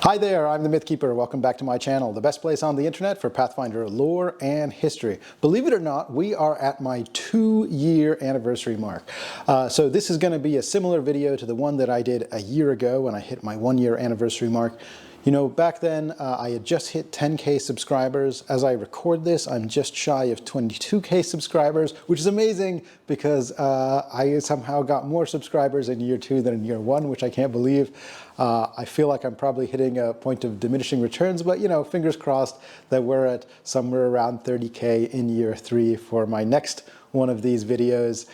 Hi there, I'm the MythKeeper. Welcome back to my channel, the best place on the internet for Pathfinder lore and history. Believe it or not, we are at my 2-year anniversary mark. So this is going to be a similar video to the one that I did a year ago when I hit my 1-year anniversary mark. You know, back then I had just hit 10K subscribers. As I record this, I'm just shy of 22K subscribers, which is amazing because I somehow got more subscribers in year 2 than in year 1, which I can't believe. I feel like I'm probably hitting a point of diminishing returns, but you know, fingers crossed that we're at somewhere around 30K in year 3 for my next one of these videos.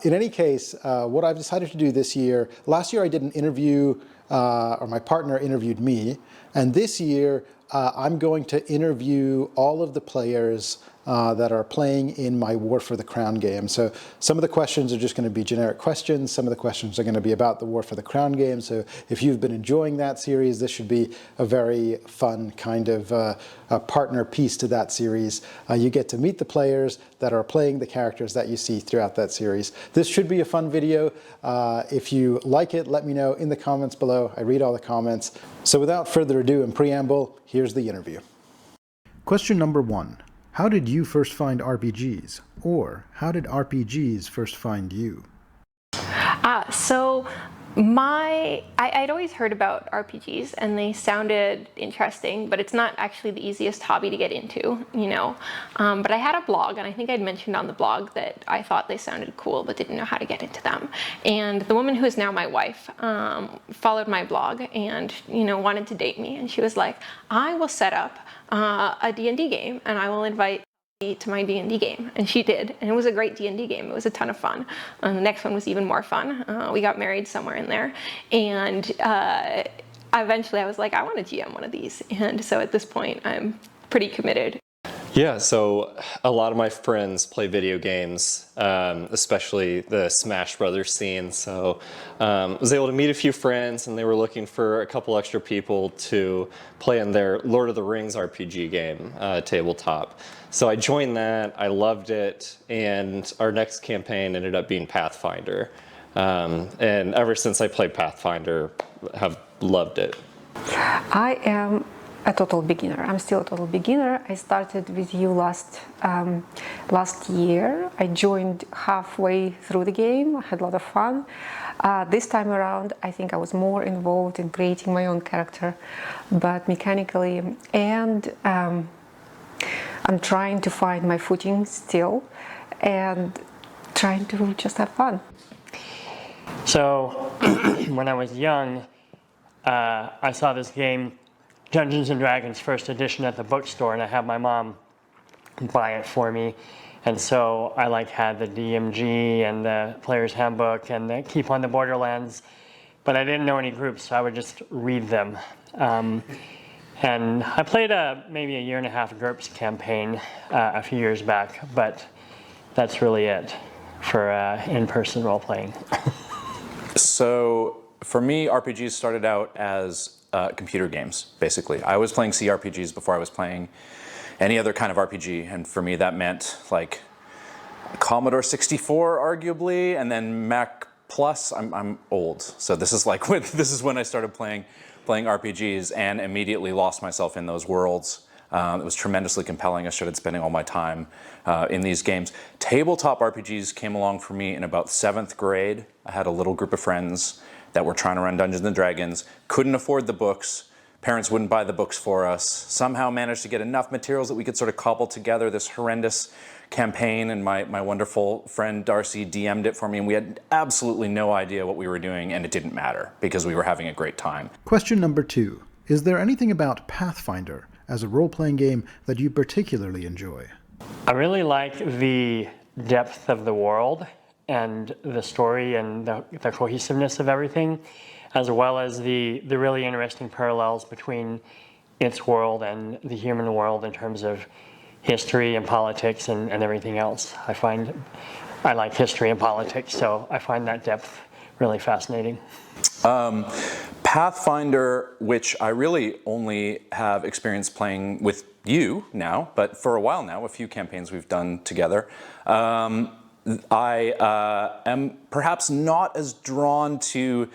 In any case, what I've decided to do this year, last year I did an interview, or my partner interviewed me, and this year I'm going to interview all of the players that are playing in my War for the Crown game. So some of the questions are just going to be generic questions. Some of the questions are going to be about the War for the Crown game. So if you've been enjoying that series, this should be a very fun kind of a partner piece to that series. You get to meet the players that are playing the characters that you see throughout that series. This should be a fun video. If you like it, let me know in the comments below. I read all the comments. So without further ado and preamble, here's the interview. Question number 1. How did you first find RPGs? Or how did RPGs first find you? I'd always heard about RPGs and they sounded interesting, but it's not actually the easiest hobby to get into, you know. But I had a blog, and I think I'd mentioned on the blog that I thought they sounded cool but didn't know how to get into them. And the woman who is now my wife followed my blog and, you know, wanted to date me. And she was like, I will set up a D&D game and I will invite to my D&D game, and she did, and it was a great D&D game. It was a ton of fun. The next one was even more fun. We got married somewhere in there, and eventually I was like, I want to GM one of these, and so at this point I'm pretty committed. Yeah, so a lot of my friends play video games, especially the Smash Brothers scene. So I was able to meet a few friends, and they were looking for a couple extra people to play in their Lord of the Rings RPG game, tabletop. So I joined that, I loved it, and our next campaign ended up being Pathfinder. And ever since I played Pathfinder, have loved it. I am a total beginner. I'm still a total beginner. I started with you last year. I joined halfway through the game. I had a lot of fun. This time around, I think I was more involved in creating my own character, but mechanically, and I'm trying to find my footing still and trying to just have fun. So when I was young, I saw this game, Dungeons & Dragons First Edition, at the bookstore, and I had my mom buy it for me. And so I had the DMG and the Player's Handbook and the Keep on the Borderlands, but I didn't know any groups, so I would just read them. And I played maybe a 1.5 year GURPS campaign a few years back, but that's really it for in-person role-playing. So for me, RPGs started out as computer games, basically. I was playing CRPGs before I was playing any other kind of RPG, and for me that meant like Commodore 64 arguably, and then Mac Plus. I'm old, so this is like this is when I started playing RPGs and immediately lost myself in those worlds. It was tremendously compelling. I started spending all my time in these games. Tabletop RPGs came along for me in about 7th grade. I had a little group of friends that were trying to run Dungeons & Dragons, couldn't afford the books, parents wouldn't buy the books for us, somehow managed to get enough materials that we could sort of cobble together this horrendous campaign, and my wonderful friend Darcy DM'd it for me, and we had absolutely no idea what we were doing, and it didn't matter because we were having a great time. Question number 2. Is there anything about Pathfinder as a role-playing game that you particularly enjoy? I really like the depth of the world and the story and the cohesiveness of everything, as well as the really interesting parallels between its world and the human world in terms of history and politics and everything else. I like history and politics, so I find that depth really fascinating. Pathfinder, which I really only have experience playing with you now, but for a while now, a few campaigns we've done together. I am perhaps not as drawn to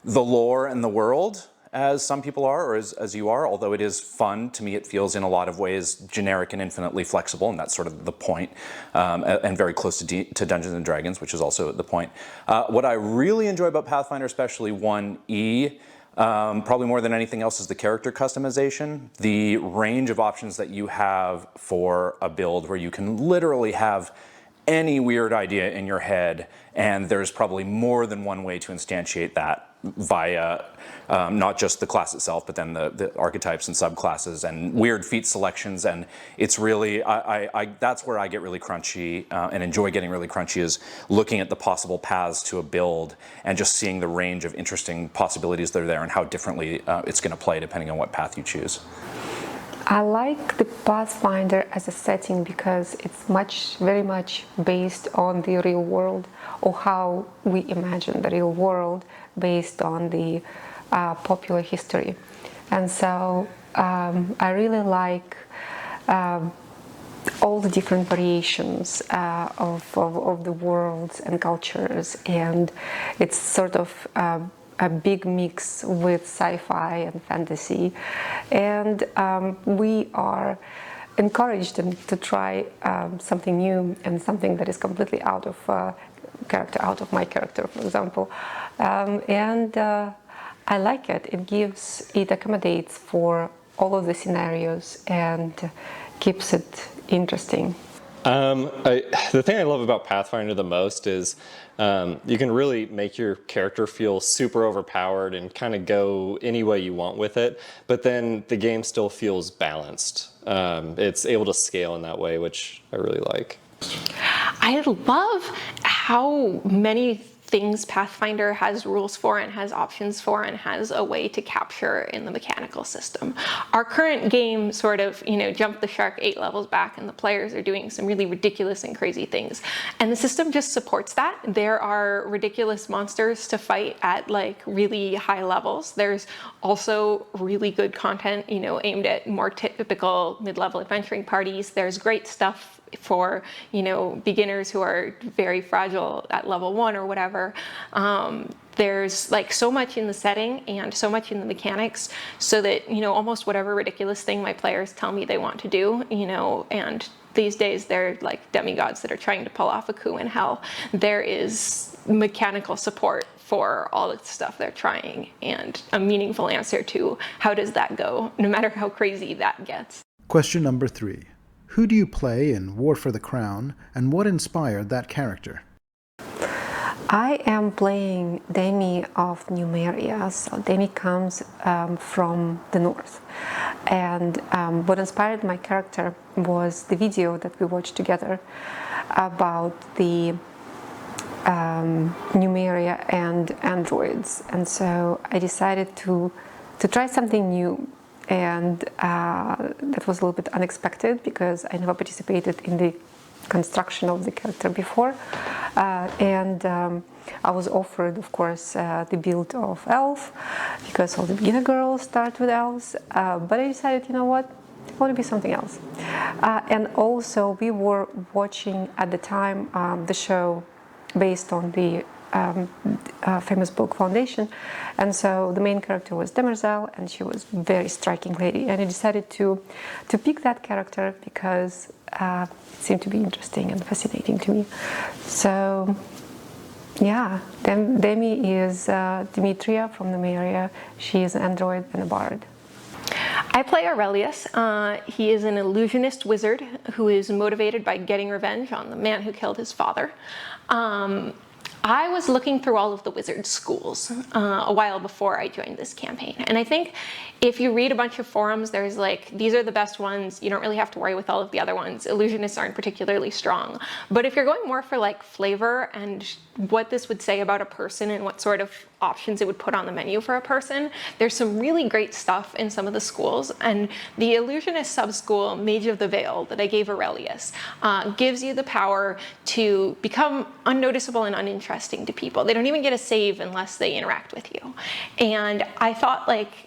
the lore and the world as some people are, or as you are, although it is fun. To me, it feels in a lot of ways generic and infinitely flexible, and that's sort of the point, and very close to Dungeons and Dragons, which is also the point. What I really enjoy about Pathfinder, especially 1E, probably more than anything else, is the character customization. The range of options that you have for a build where you can literally have any weird idea in your head, and there's probably more than one way to instantiate that via not just the class itself, but then the archetypes and subclasses and weird feat selections. And it's really, that's where I get really crunchy and enjoy getting really crunchy, is looking at the possible paths to a build and just seeing the range of interesting possibilities that are there and how differently it's going to play depending on what path you choose. I like the Pathfinder as a setting because it's very much based on the real world, or how we imagine the real world based on the popular history. And so I really like all the different variations of the worlds and cultures, and it's sort of a big mix with sci-fi and fantasy, and we are encouraged to try something new and something that is completely out of out of my character, for example, and I like it. It accommodates for all of the scenarios and keeps it interesting. The thing I love about Pathfinder the most is you can really make your character feel super overpowered and kind of go any way you want with it, but then the game still feels balanced. It's able to scale in that way, which I really like. I love how many things Pathfinder has rules for and has options for and has a way to capture in the mechanical system. Our current game sort of, jumped the shark 8 levels back, and the players are doing some really ridiculous and crazy things. And the system just supports that. There are ridiculous monsters to fight at like really high levels. There's also really good content, aimed at more typical mid-level adventuring parties. There's great stuff for beginners who are very fragile at level 1 or whatever. There's like so much in the setting and so much in the mechanics, so that almost whatever ridiculous thing my players tell me they want to do, and these days they're like demigods that are trying to pull off a coup in hell, there is mechanical support for all the stuff they're trying, and a meaningful answer to how does that go, no matter how crazy that gets. Question number 3. Who do you play in War for the Crown, and what inspired that character? I am playing Demi of Numeria. So Demi comes from the north, and what inspired my character was the video that we watched together about the Numeria and androids, and so I decided to try something new. And that was a little bit unexpected because I never participated in the construction of the character before. And I was offered, of course, the build of elf, because all the beginner girls start with elves. But I decided, you know what, I want to be something else. And also, we were watching at the time the show based on the famous book Foundation, and so the main character was Demerzel, and she was a very striking lady, and I decided to pick that character because it seemed to be interesting and fascinating to me. So yeah, Demi is Demetria from Numeria. She is an android and a bard. I play Aurelius. He is an illusionist wizard who is motivated by getting revenge on the man who killed his father. I was looking through all of the wizard schools a while before I joined this campaign, and I think if you read a bunch of forums, there's like, these are the best ones, you don't really have to worry with all of the other ones. Illusionists aren't particularly strong. But if you're going more for like flavor and what this would say about a person and what sort of options it would put on the menu for a person, there's some really great stuff in some of the schools. And the illusionist sub-school, Mage of the Veil, that I gave Aurelius, gives you the power to become unnoticeable and uninteresting to people. They don't even get a save unless they interact with you. And I thought, like,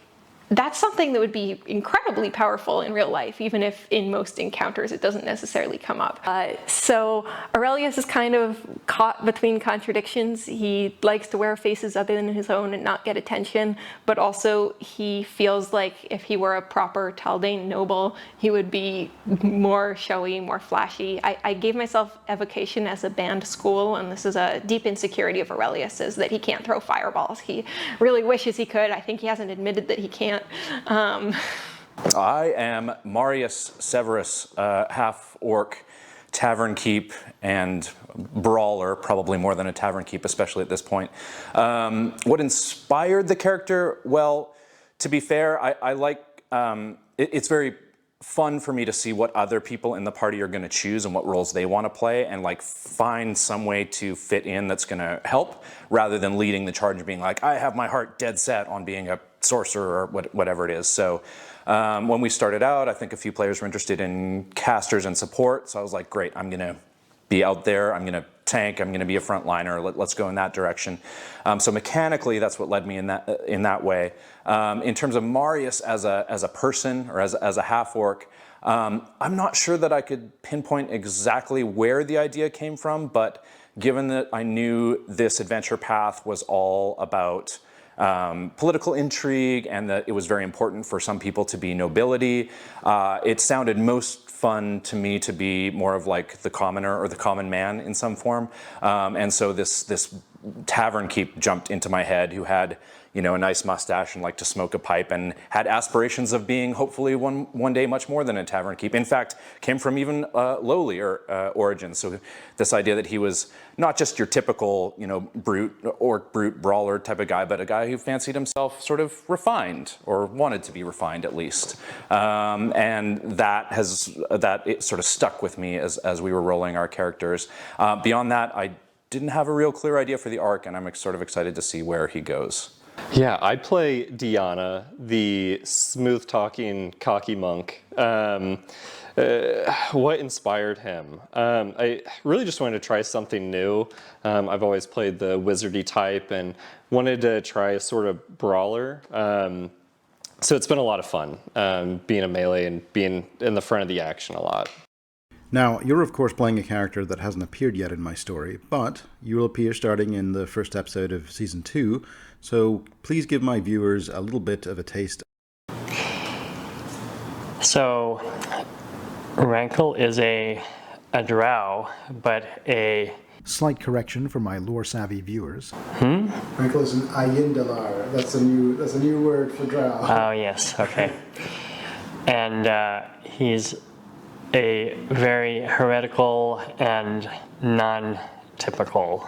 that's something that would be incredibly powerful in real life, even if in most encounters it doesn't necessarily come up. So Aurelius is kind of caught between contradictions. He likes to wear faces other than his own and not get attention, but also he feels like if he were a proper Taldane noble, he would be more showy, more flashy. I gave myself evocation as a band school, and this is a deep insecurity of Aurelius, is that he can't throw fireballs. He really wishes he could. I think he hasn't admitted that he can't. I am Marius Severus, half-orc, tavern keep, and brawler, probably more than a tavern keep, especially at this point. What inspired the character? Well, to be fair, I like, it's very fun for me to see what other people in the party are going to choose and what roles they want to play, and like find some way to fit in that's going to help, rather than leading the charge and being like, I have my heart dead set on being a sorcerer or whatever it is. So when we started out, I think a few players were interested in casters and support, so I was like, great, I'm going to be out there, I'm going to tank, I'm going to be a frontliner, let's go in that direction. So mechanically, that's what led me in that way. In terms of Marius as a person, or as a half-orc, I'm not sure that I could pinpoint exactly where the idea came from, but given that I knew this adventure path was all about political intrigue, and that it was very important for some people to be nobility, it sounded most fun to me to be more of like the commoner or the common man in some form. And so this tavern keep jumped into my head, who had, you know, a nice mustache and liked to smoke a pipe, and had aspirations of being hopefully one day much more than a tavern keep. In fact, came from even lowlier origins. So this idea that he was not just your typical, you know, brute brawler type of guy, but a guy who fancied himself sort of refined, or wanted to be refined at least. And that it sort of stuck with me as we were rolling our characters. Beyond that, I didn't have a real clear idea for the arc, and I'm sort of excited to see where he goes. Yeah, I play Diana, the smooth-talking, cocky monk. What inspired him? I really just wanted to try something new. I've always played the wizardy type and wanted to try a sort of brawler. So it's been a lot of fun being a melee and being in the front of the action a lot. Now, you're of course playing a character that hasn't appeared yet in my story, but you will appear starting in the first episode of Season 2, so please give my viewers a little bit of a taste. So, Rankle is a drow, but a... Slight correction for my lore-savvy viewers. Rankle is an Ayindalar. That's a new word for drow. Oh, yes, okay. And he's a very heretical and non-typical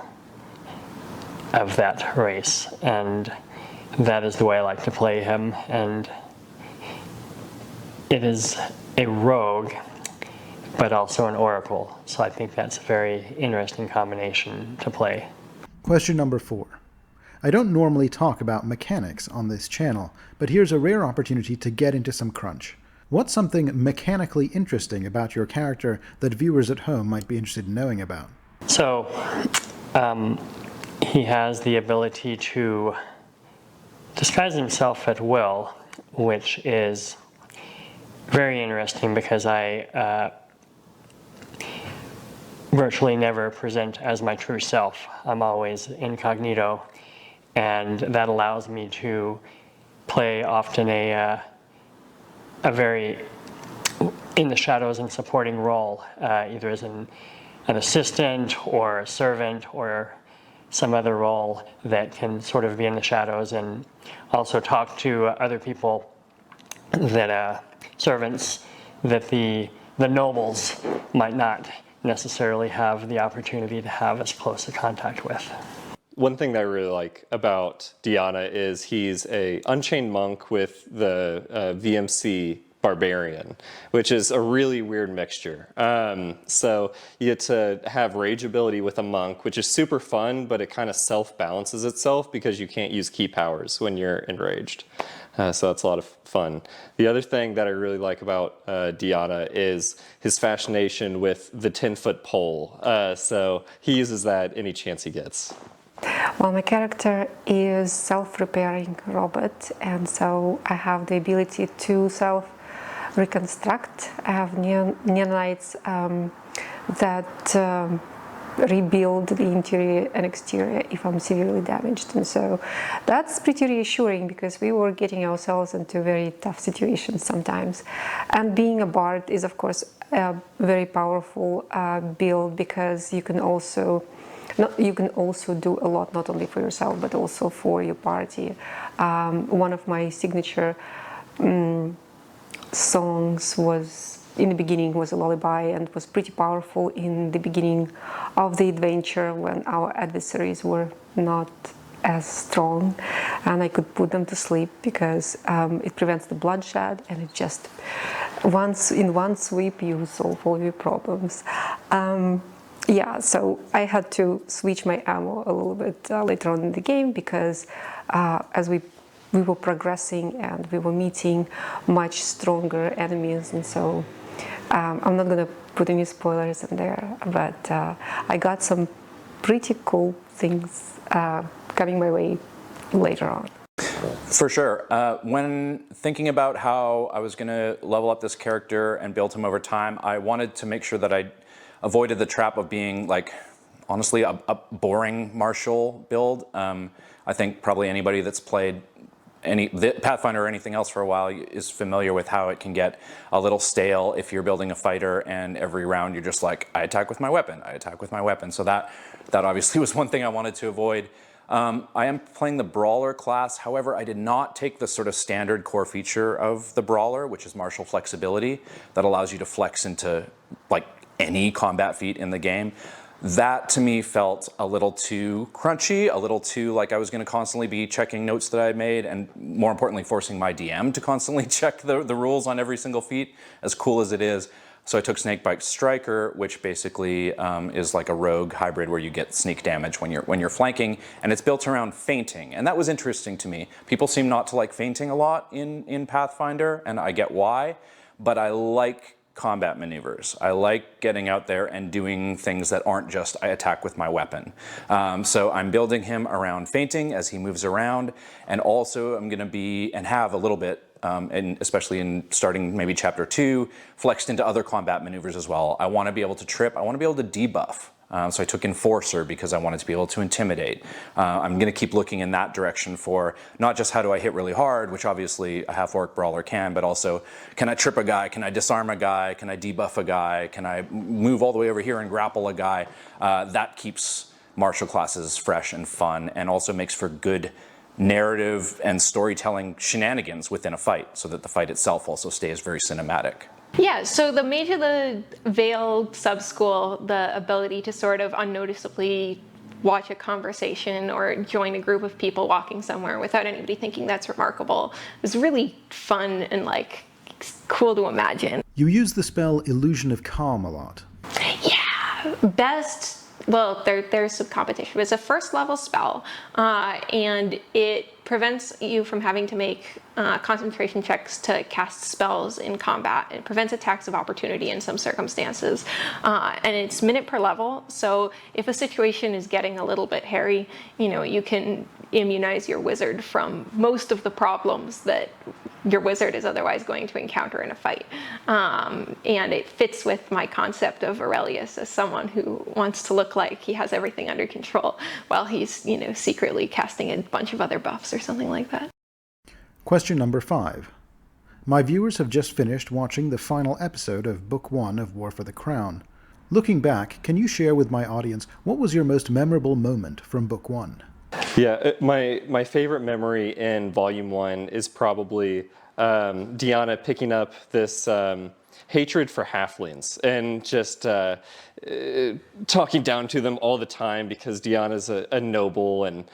of that race, and that is the way I like to play him. And it is a rogue, but also an oracle, so I think that's a very interesting combination to play. Question number 4. I don't normally talk about mechanics on this channel, but here's a rare opportunity to get into some crunch. What's something mechanically interesting about your character that viewers at home might be interested in knowing about? So, he has the ability to disguise himself at will, which is very interesting because I virtually never present as my true self. I'm always incognito, and that allows me to play often a very in the shadows and supporting role, either as an assistant or a servant or some other role that can sort of be in the shadows, and also talk to other people, that servants that the nobles might not necessarily have the opportunity to have as close a contact with. One thing that I really like about Diana is he's a unchained monk with the VMC barbarian, which is a really weird mixture. So you get to have rage ability with a monk, which is super fun, but it kind of self-balances itself because you can't use key powers when you're enraged. So that's a lot of fun. The other thing that I really like about Diana is his fascination with the 10-foot pole. So he uses that any chance he gets. Well, my character is self-repairing robot, and so I have the ability to self-reconstruct. I have nanites that rebuild the interior and exterior if I'm severely damaged, and so that's pretty reassuring because we were getting ourselves into very tough situations sometimes. And being a bard is of course a very powerful build because you can also do a lot not only for yourself but also for your party. One of my signature songs in the beginning was a lullaby and was pretty powerful in the beginning of the adventure when our adversaries were not as strong, and I could put them to sleep because it prevents the bloodshed, and it just in one sweep you solve all your problems. Yeah, so I had to switch my ammo a little bit later on in the game because as we were progressing and we were meeting much stronger enemies, and so I'm not going to put any spoilers in there, but I got some pretty cool things coming my way later on. For sure. When thinking about how I was going to level up this character and build him over time, I wanted to make sure that I avoided the trap of being, like, honestly, a boring martial build. I think probably anybody that's played Pathfinder or anything else for a while is familiar with how it can get a little stale if you're building a fighter and every round you're just like, I attack with my weapon, I attack with my weapon. So that obviously was one thing I wanted to avoid. I am playing the Brawler class. However, I did not take the sort of standard core feature of the Brawler, which is martial flexibility, that allows you to flex into like any combat feat in the game. That to me felt a little too crunchy, a little too like I was going to constantly be checking notes that I had made, and more importantly forcing my DM to constantly check the rules on every single feat, as cool as it is. So I took Snakebite Striker, which basically is like a rogue hybrid where you get sneak damage when you're flanking, and it's built around feinting, and that was interesting to me. People seem not to like feinting a lot in Pathfinder, and I get why, but I like combat maneuvers. I like getting out there and doing things that aren't just I attack with my weapon. So I'm building him around feinting as he moves around, and also I'm going to be and have a little bit, and especially in starting maybe chapter 2, flexed into other combat maneuvers as well. I want to be able to trip. I want to be able to debuff. So I took Enforcer because I wanted to be able to intimidate. I'm going to keep looking in that direction for not just how do I hit really hard, which obviously a half-orc brawler can, but also can I trip a guy, can I disarm a guy, can I debuff a guy, can I move all the way over here and grapple a guy. That keeps martial classes fresh and fun, and also makes for good narrative and storytelling shenanigans within a fight, so that the fight itself also stays very cinematic. Yeah, so the Mage of the Veil sub-school, the ability to sort of unnoticeably watch a conversation or join a group of people walking somewhere without anybody thinking that's remarkable, is really fun and like cool to imagine. You use the spell Illusion of Calm a lot. Yeah, best. Well, there's some competition. It's a first level spell, and it prevents you from having to make concentration checks to cast spells in combat. It prevents attacks of opportunity in some circumstances, and it's minute per level. So if a situation is getting a little bit hairy, you can immunize your wizard from most of the problems that your wizard is otherwise going to encounter in a fight. And it fits with my concept of Aurelius as someone who wants to look like he has everything under control while he's, secretly casting a bunch of other buffs or something like that. Question number 5. My viewers have just finished watching the final episode of Book 1 of War for the Crown. Looking back, can you share with my audience what was your most memorable moment from Book 1? Yeah, my favorite memory in Volume 1 is probably Deanna picking up this hatred for halflings and just talking down to them all the time because Deanna's a noble, and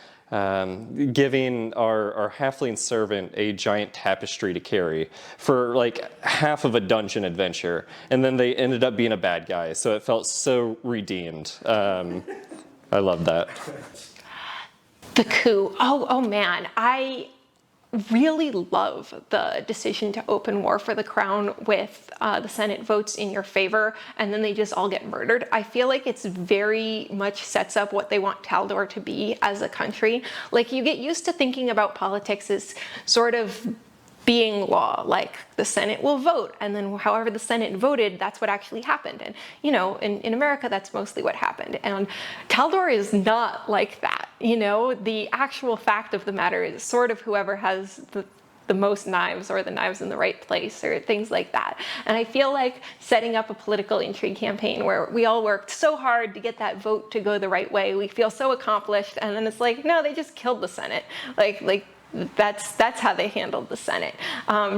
giving our halfling servant a giant tapestry to carry for like half of a dungeon adventure, and then they ended up being a bad guy, so it felt so redeemed. I love that. The coup. Oh man, really love the decision to open war for the crown with the Senate votes in your favor, and then they just all get murdered. I feel like it's very much sets up what they want Taldor to be as a country. Like, you get used to thinking about politics as sort of being law, like the Senate will vote, and then however the Senate voted, that's what actually happened. And you know, in America, that's mostly what happened. And Taldor is not like that. You know, the actual fact of the matter is sort of whoever has the most knives, or the knives in the right place, or things like that. And I feel like setting up a political intrigue campaign where we all worked so hard to get that vote to go the right way, we feel so accomplished, and then it's like, no, they just killed the Senate. Like that's how they handled the Senate.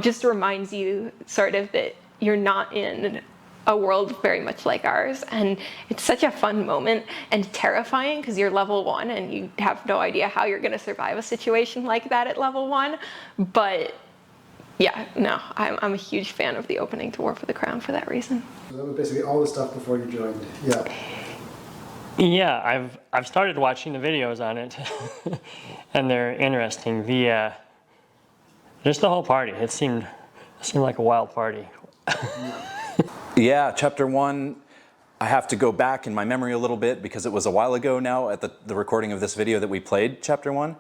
Just reminds you sort of that you're not in a world very much like ours, and it's such a fun moment and terrifying because you're level 1 and you have no idea how you're going to survive a situation like that at level 1. But yeah, no, I'm a huge fan of the opening to War for the Crown for that reason. So that was basically all the stuff before you joined. Yeah. Yeah, I've started watching the videos on it, and they're interesting. Just the whole party. It seemed like a wild party. Yeah, chapter 1, I have to go back in my memory a little bit because it was a while ago now at the recording of this video that we played chapter 1.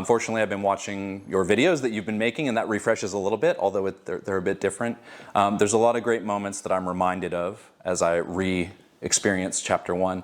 Fortunately, I've been watching your videos that you've been making, and that refreshes a little bit, although they're a bit different. There's a lot of great moments that I'm reminded of as I experience chapter 1.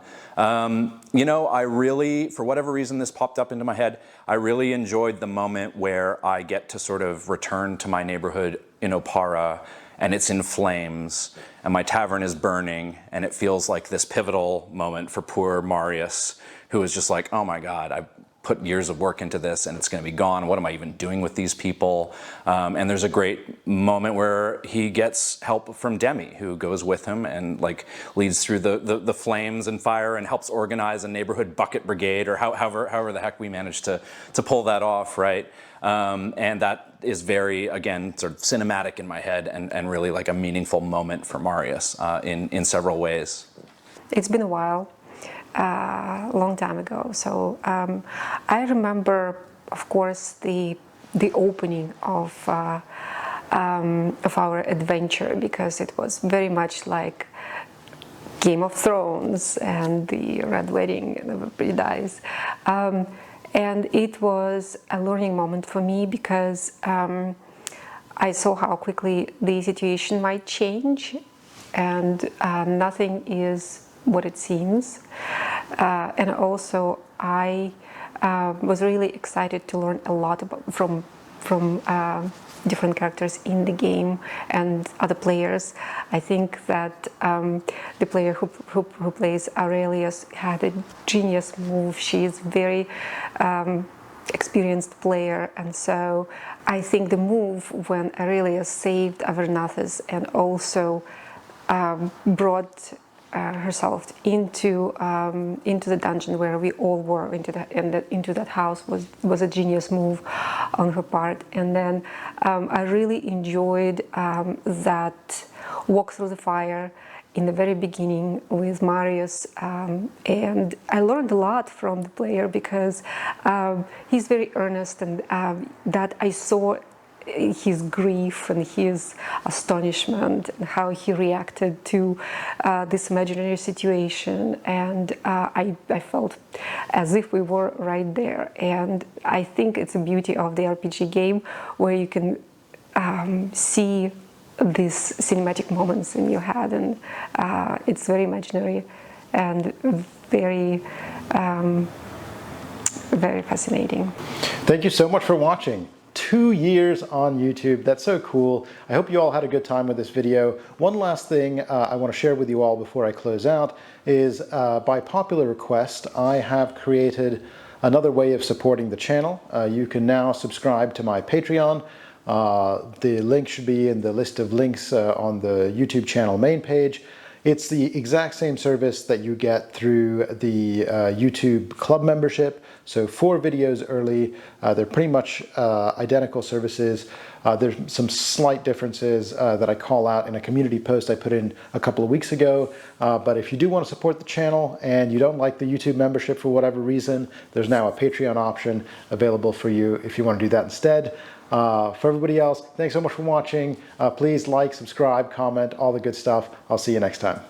You know, I really, for whatever reason this popped up into my head, I really enjoyed the moment where I get to sort of return to my neighborhood in Opara, and it's in flames, and my tavern is burning, and it feels like this pivotal moment for poor Marius, who is just like, oh my God, I put years of work into this and it's going to be gone. What am I even doing with these people? And there's a great moment where he gets help from Demi, who goes with him and like leads through the flames and fire and helps organize a neighborhood bucket brigade, or however the heck we managed to pull that off, right? And that is very, again, sort of cinematic in my head, and really like a meaningful moment for Marius in several ways. It's been a while. Long time ago. So I remember, of course, the opening of our adventure, because it was very much like Game of Thrones and the Red Wedding, and everybody dies. And it was a learning moment for me because I saw how quickly the situation might change, and nothing is what it seems. And also I was really excited to learn a lot from different characters in the game and other players. I think that the player who plays Aurelius had a genius move. She is very experienced player, and so I think the move when Aurelius saved Avernathus and also brought herself into the dungeon where we all were, into that house, was a genius move on her part. And then I really enjoyed that walk through the fire in the very beginning with Marius, and I learned a lot from the player because he's very earnest, and that I saw his grief and his astonishment and how he reacted to this imaginary situation, and I felt as if we were right there. And I think it's the beauty of the RPG game, where you can see these cinematic moments in your head, and it's very imaginary and very very fascinating. Thank you so much for watching. 2 years on YouTube. That's so cool. I hope you all had a good time with this video. One last thing I want to share with you all before I close out is by popular request, I have created another way of supporting the channel. You can now subscribe to my Patreon. The link should be in the list of links on the YouTube channel main page. It's the exact same service that you get through the YouTube club membership. So 4 videos early. They're pretty much identical services. There's some slight differences that I call out in a community post I put in a couple of weeks ago. But if you do want to support the channel and you don't like the YouTube membership for whatever reason, there's now a Patreon option available for you if you want to do that instead. For everybody else, thanks so much for watching. Please like, subscribe, comment, all the good stuff. I'll see you next time.